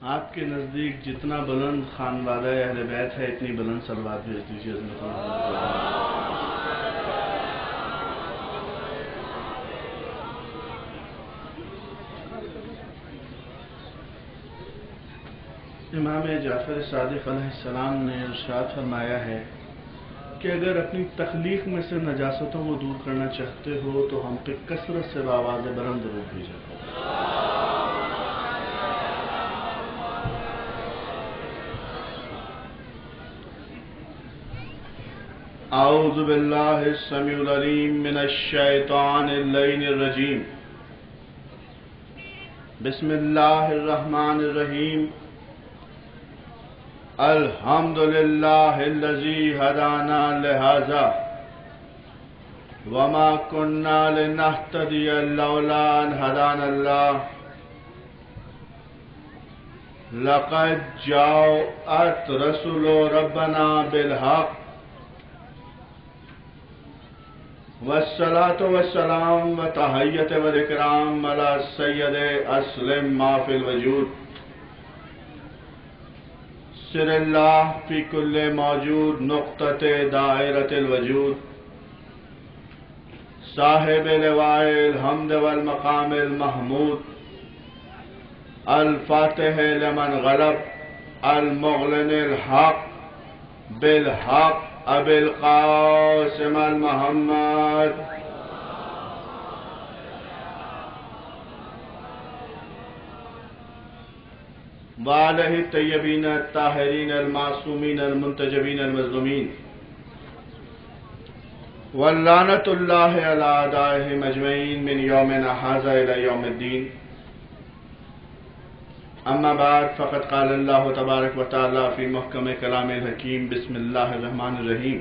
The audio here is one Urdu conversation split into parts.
آپ کے نزدیک جتنا بلند خانوادہ اہل بیت ہے اتنی بلند صلوات بھیج دیجیے حضرت امام جعفر صادق علیہ السلام نے ارشاد فرمایا ہے کہ اگر اپنی تخلیق میں سے نجاستوں کو دور کرنا چاہتے ہو تو ہم پہ کثرت سے بآواز بلند درود بھیجو۔ اعوذ باللہ السمیع العلیم من الشیطان اللعین الرجیم، بسم اللہ الرحمن الرحیم، الحمدللہ الذی ہدانا لہذا وما کننا لنہتدی لولا ان ہدانا اللہ، لقد جاءت رسول ربنا بالحق والصلاة والسلام وتحیت والاکرام علی سید اسلم ما فی الوجود، سر اللہ فی کل موجود نقطۃ دائرۃ الوجود، صاحب لواء الحمد والمقام المحمود، الفاتح لمن غلب المعلن الحق بالحق ابی القاسم المحمد، وآلہ الطیبین الطاہرین المعصومین المنتجبین المظلومین، واللعنۃ اللہ علی اعدائہم اجمعین من یومنا ھذا الی یوم الدین، اما بعد فقد قال اللہ تبارک و تعالی فی محکم کلام الحکیم، بسم اللہ الرحمن الرحیم،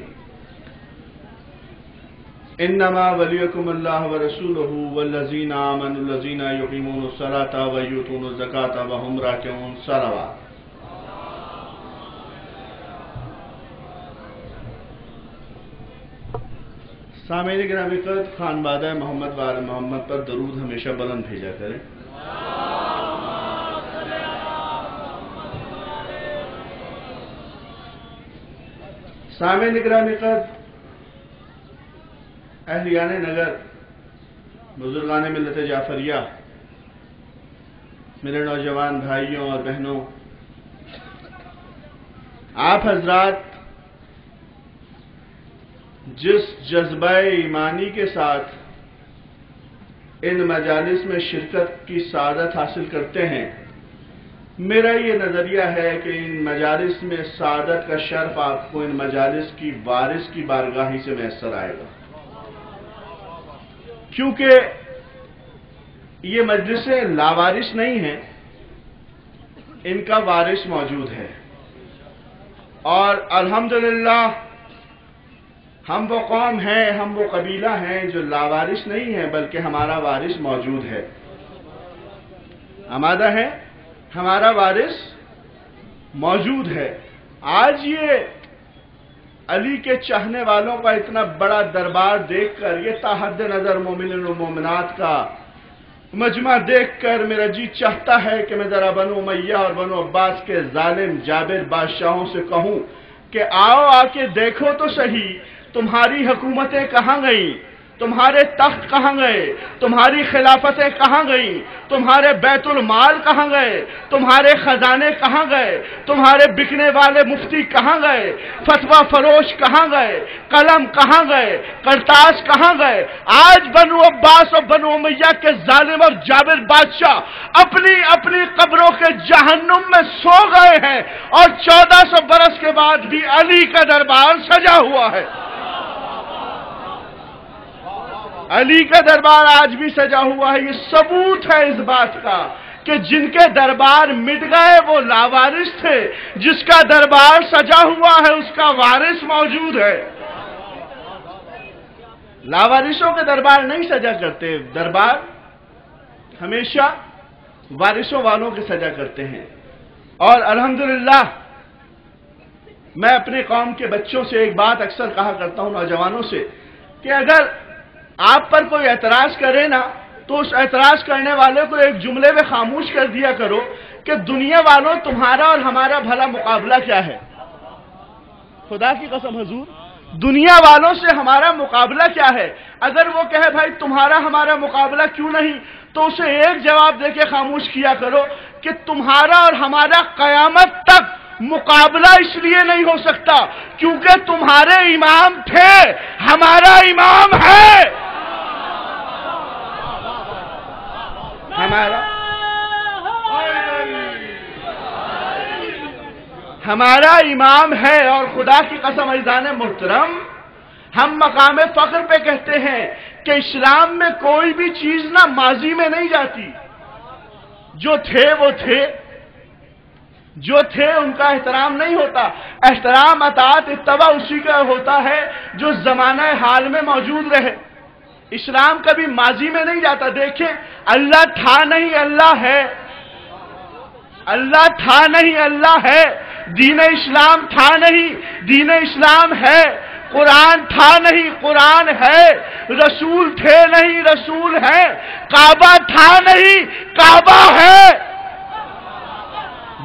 انما ولیکم اللہ ورسولہ والذین آمنوا الذین یقیمون الصلاۃ ویؤتون الزکاۃ وہم راکعون، صلوات۔ سامعین گرامی قدر، خانوادہ محمد وآل محمد پر درود ہمیشہ بلند بھیجا کریں۔ سامعین گرامی قدر، اہلیان نگر، بزرگان ملت جعفریہ، میرے نوجوان بھائیوں اور بہنوں، آپ حضرات جس جذبہ ایمانی کے ساتھ ان مجالس میں شرکت کی سعادت حاصل کرتے ہیں، میرا یہ نظریہ ہے کہ ان مجالس میں سعادت کا شرف آپ کو ان مجالس کی وارث کی بارگاہ ہی سے میسر آئے گا، کیونکہ یہ مجلسیں لاوارث نہیں ہیں، ان کا وارث موجود ہے، اور الحمدللہ ہم وہ قوم ہیں، ہم وہ قبیلہ ہیں جو لاوارث نہیں ہیں، بلکہ ہمارا وارث موجود ہے، آمادہ ہے، ہمارا وارث موجود ہے۔ آج یہ علی کے چاہنے والوں کا اتنا بڑا دربار دیکھ کر، یہ تاحد نظر مومنین و مومنات کا مجمع دیکھ کر میرا جی چاہتا ہے کہ میں ذرا بنو امیہ اور بنو عباس کے ظالم جابر بادشاہوں سے کہوں کہ آؤ آ کے دیکھو تو صحیح، تمہاری حکومتیں کہاں گئیں، تمہارے تخت کہاں گئے، تمہاری خلافتیں کہاں گئیں، تمہارے بیت المال کہاں گئے، تمہارے خزانے کہاں گئے، تمہارے بکنے والے مفتی کہاں گئے، فتویٰ فروش کہاں گئے، قلم کہاں گئے، کرتاس کہاں گئے۔ آج بنو عباس اور بنو امیہ کے ظالم اور جابر بادشاہ اپنی اپنی قبروں کے جہنم میں سو گئے ہیں، اور 1400 برس کے بعد بھی علی کا دربار سجا ہوا ہے۔ علی کا دربار آج بھی سجا ہوا ہے۔ یہ ثبوت ہے اس بات کا کہ جن کے دربار مٹ گئے وہ لاوارث تھے، جس کا دربار سجا ہوا ہے اس کا وارث موجود ہے۔ لاوارثوں کے دربار نہیں سجا کرتے، دربار ہمیشہ وارثوں والوں کے سجا کرتے ہیں۔ اور الحمدللہ میں اپنے قوم کے بچوں سے ایک بات اکثر کہا کرتا ہوں، نوجوانوں سے، کہ اگر آپ پر کوئی اعتراض کرے نا تو اس اعتراض کرنے والے کو ایک جملے میں خاموش کر دیا کرو کہ دنیا والوں تمہارا اور ہمارا بھلا مقابلہ کیا ہے؟ خدا کی قسم حضور، دنیا والوں سے ہمارا مقابلہ کیا ہے؟ اگر وہ کہے بھائی تمہارا ہمارا مقابلہ کیوں نہیں، تو اسے ایک جواب دے کے خاموش کیا کرو کہ تمہارا اور ہمارا قیامت تک مقابلہ اس لیے نہیں ہو سکتا کیونکہ تمہارے امام تھے، ہمارا امام ہے۔ ہمارا امام ہے، اور خدا کی قسم عزیزان محترم، ہم مقام فخر پہ کہتے ہیں کہ اسلام میں کوئی بھی چیز نہ ماضی میں نہیں جاتی، جو تھے وہ تھے، جو تھے ان کا احترام نہیں ہوتا، احترام اطاعت اتباع اسی کا ہوتا ہے جو زمانہ حال میں موجود رہے۔ اسلام کبھی ماضی میں نہیں جاتا۔ دیکھیں، اللہ تھا نہیں، اللہ ہے، اللہ تھا نہیں، اللہ ہے، دین اسلام تھا نہیں، دین اسلام ہے، قرآن تھا نہیں، قرآن ہے، رسول تھے نہیں، رسول ہے، کعبہ تھا نہیں، کعبہ ہے،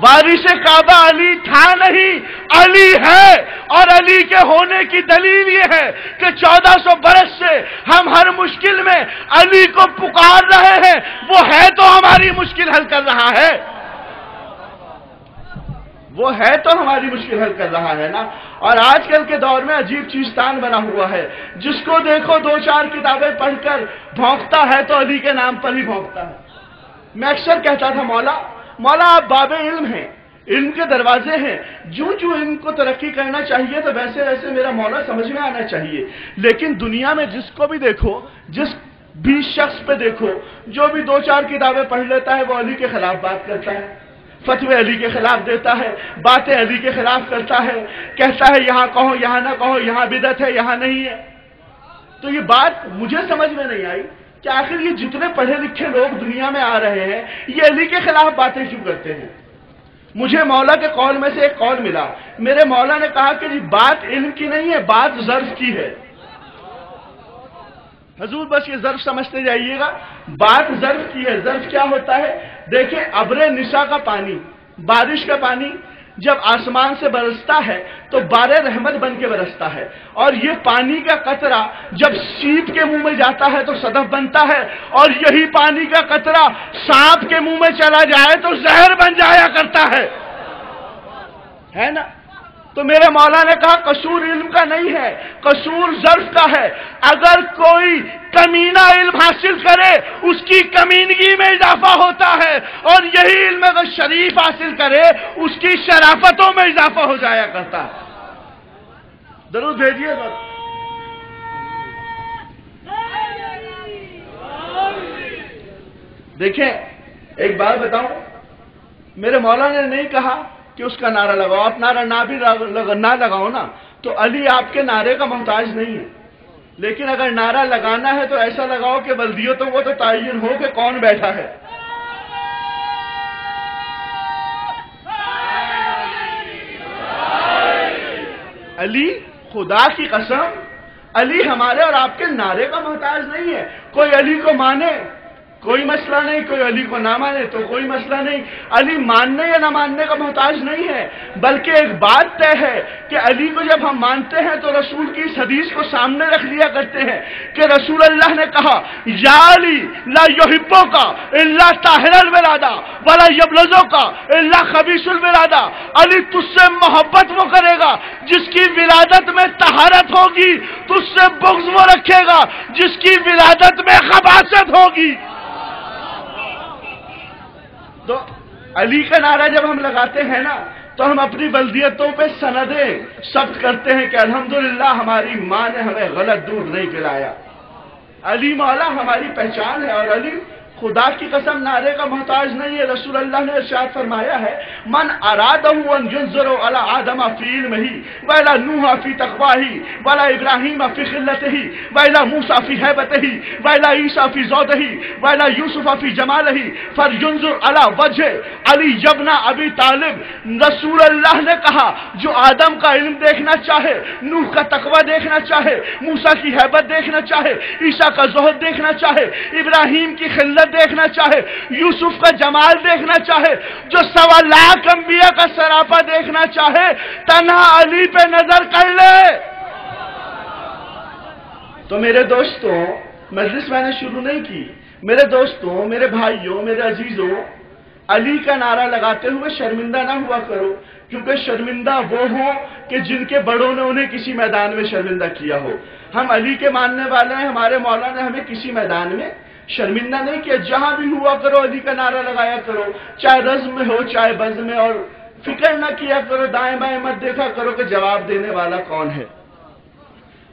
وارث کعبہ علی تھا نہیں، علی ہے، اور علی کے ہونے کی دلیل یہ ہے کہ 1400 برس سے ہم ہر مشکل میں علی کو پکار رہے ہیں، وہ ہے تو ہماری مشکل حل کر رہا ہے، وہ ہے تو ہماری مشکل حل کر رہا ہے نا۔ اور آج کل کے دور میں عجیب چیزستان بنا ہوا ہے، جس کو دیکھو 2-4 کتابیں پڑھ کر بھونکتا ہے تو علی کے نام پر ہی بھونکتا ہے۔ میں اکثر کہتا تھا مولا آپ باب علم ہیں، علم کے دروازے ہیں، جو علم کو ترقی کرنا چاہیے تو ویسے ویسے میرا مولا سمجھ میں آنا چاہیے، لیکن دنیا میں جس کو بھی دیکھو، جس بھی شخص پہ دیکھو، جو بھی 2-4 کتابیں پڑھ لیتا ہے وہ علی کے خلاف بات کرتا ہے، فتوے علی کے خلاف دیتا ہے، باتیں علی کے خلاف کرتا ہے، کہتا ہے یہاں کہو یہاں نہ کہو، یہاں بدعت ہے یہاں نہیں ہے۔ تو یہ بات مجھے سمجھ میں نہیں آئی کہ آخر یہ جتنے پڑھے لکھے لوگ دنیا میں آ رہے ہیں یہ علی کے خلاف باتیں کیوں کرتے ہیں؟ مجھے مولا کے قول میں سے ایک قول ملا، میرے مولا نے کہا کہ بات علم کی نہیں ہے، بات ظرف کی ہے۔ حضور بس یہ ظرف سمجھتے جائیے گا، بات ظرف کی ہے۔ ظرف کیا ہوتا ہے؟ دیکھیں، ابر نسا کا پانی، بارش کا پانی جب آسمان سے برستا ہے تو بار رحمت بن کے برستا ہے، اور یہ پانی کا قطرہ جب سیپ کے منہ میں جاتا ہے تو صدف بنتا ہے، اور یہی پانی کا قطرہ سانپ کے منہ میں چلا جائے تو زہر بن جایا کرتا ہے نا۔ تو میرے مولا نے کہا قصور علم کا نہیں ہے، قصور ظرف کا ہے۔ اگر کوئی کمینہ علم حاصل کرے اس کی کمینگی میں اضافہ ہوتا ہے، اور یہی علم اگر شریف حاصل کرے اس کی شرافتوں میں اضافہ ہو جایا کرتا ہے۔ درود بھیجیے گا۔ دیکھیں ایک بات بتاؤں، میرے مولا نے نہیں کہا کہ اس کا نعرہ لگاؤ، آپ نعرہ نہ لگاؤ نا تو علی آپ کے نعرے کا محتاج نہیں ہے، لیکن اگر نعرہ لگانا ہے تو ایسا لگاؤ کہ بلدیتوں کو تو تعین ہو کہ کون بیٹھا ہے۔ علی، خدا کی قسم، علی ہمارے اور آپ کے نعرے کا محتاج نہیں ہے۔ کوئی علی کو مانے کوئی مسئلہ نہیں، کوئی علی کو نہ مانے تو کوئی مسئلہ نہیں، علی ماننے یا نہ ماننے کا محتاج نہیں ہے، بلکہ ایک بات طے ہے کہ علی کو جب ہم مانتے ہیں تو رسول کی اس حدیث کو سامنے رکھ لیا کرتے ہیں کہ رسول اللہ نے کہا یا علی لا یحبک الا طاہر الولادہ ولا یبلغک الا خبیث الولادہ، علی تجھ سے محبت وہ کرے گا جس کی ولادت میں طہارت ہوگی، تجھ سے بغض وہ رکھے گا جس کی ولادت میں خباثت ہوگی۔ تو علی کا نعرہ جب ہم لگاتے ہیں نا تو ہم اپنی بلدیتوں پہ سندیں ثبت کرتے ہیں کہ الحمدللہ ہماری ماں نے ہمیں غلط دودھ نہیں پلایا، علی مولا ہماری پہچان ہے، اور علی خدا کی قسم نعرے کا محتاج نہیں ہے. رسول اللہ نے ارشاد فرمایا ہے من ارادہ ان ينظر علی آدم فی علمہ وعلی نوح فی تقواہ وعلی ابراہیم فی خلتہ وعلی موسیٰ فی ہیبتہ وعلی عیسیٰ فی زودہ وعلی یوسف فی جمالہ فلینظر علی وجہ علی ابن ابی طالب. رسول اللہ نے کہا جو آدم کا علم دیکھنا چاہے، نوح کا تقوی دیکھنا چاہے، موسیٰ کی ہیبت دیکھنا چاہے، عیسیٰ کا زہد دیکھنا چاہے، ابراہیم کی خلت دیکھنا چاہے، یوسف کا جمال دیکھنا چاہے، جو 1.25 لاکھ انبیاء کا سراپا دیکھنا چاہے، تنہا علی پہ نظر کر لے. تو میرے دوستوں، مجلس میں نے شروع نہیں کی. میرے دوستوں، میرے بھائیوں، میرے عزیزوں، علی کا نعرہ لگاتے ہوئے شرمندہ نہ ہوا کرو، کیونکہ شرمندہ وہ ہوں کہ جن کے بڑوں نے انہیں کسی میدان میں شرمندہ کیا ہو. ہم علی کے ماننے والے ہیں، ہمارے مولا نے ہمیں کسی میدان میں شرمندہ نہیں کیا. جہاں بھی ہوا کرو علی کا نعرہ لگایا کرو، چاہے رزم میں ہو چاہے بزم میں، اور فکر نہ کیا کرو، دائیں بائیں مت دیکھا کرو کہ جواب دینے والا کون ہے.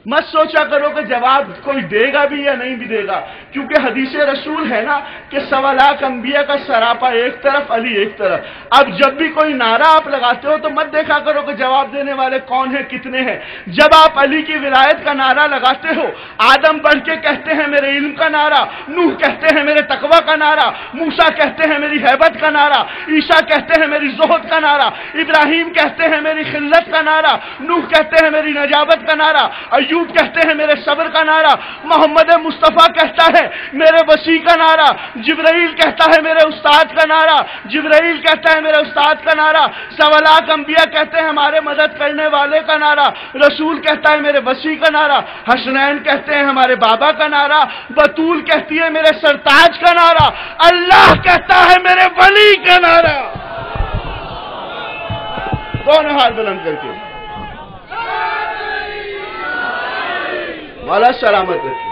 مت سوچا کرو کہ جواب کوئی دے گا بھی یا نہیں بھی دے گا، کیونکہ حدیث رسول ہے نا کہ 1.25 لاکھ انبیاء کا سراپا ایک طرف، علی ایک طرف. اب جب بھی کوئی نعرہ آپ لگاتے ہو تو مت دیکھا کرو کہ جواب دینے والے کون ہیں، کتنے ہیں. جب آپ علی کی ولایت کا نعرہ لگاتے ہو، آدم بڑھ کے کہتے ہیں میرے علم کا نعرہ، نوح کہتے ہیں میرے تقوی کا نعرہ، موسیٰ کہتے ہیں میری ہیبت کا نعرہ، عیسیٰ کہتے ہیں میری زہد کا نعرہ، ابراہیم کہتے ہیں میری خلت کا نعرہ، نوح کہتے ہیں میری نجابت کا نعرہ، ایوب کہتے ہیں میرے صبر کا نعرہ، محمد مصطفیٰ کہتا ہے میرے وسیع کا نعرہ، جبرائیل کہتا ہے میرے استاد کا نعرہ، جبرائیل کہتا ہے میرے استاد کا نعرہ، 1.25 لاکھ انبیاء کہتے ہیں ہمارے مدد کرنے والے کا نعرہ، رسول کہتا ہے میرے وسیع کا نعرہ، حسنین کہتے ہیں ہمارے بابا کا نعرہ، بطول کہتی ہے میرے سرتاج کا نعرہ، اللہ کہتا ہے میرے ولی کا نعرہ. دونوں ہاتھ بلند کر کے مولا سلامت رکھے.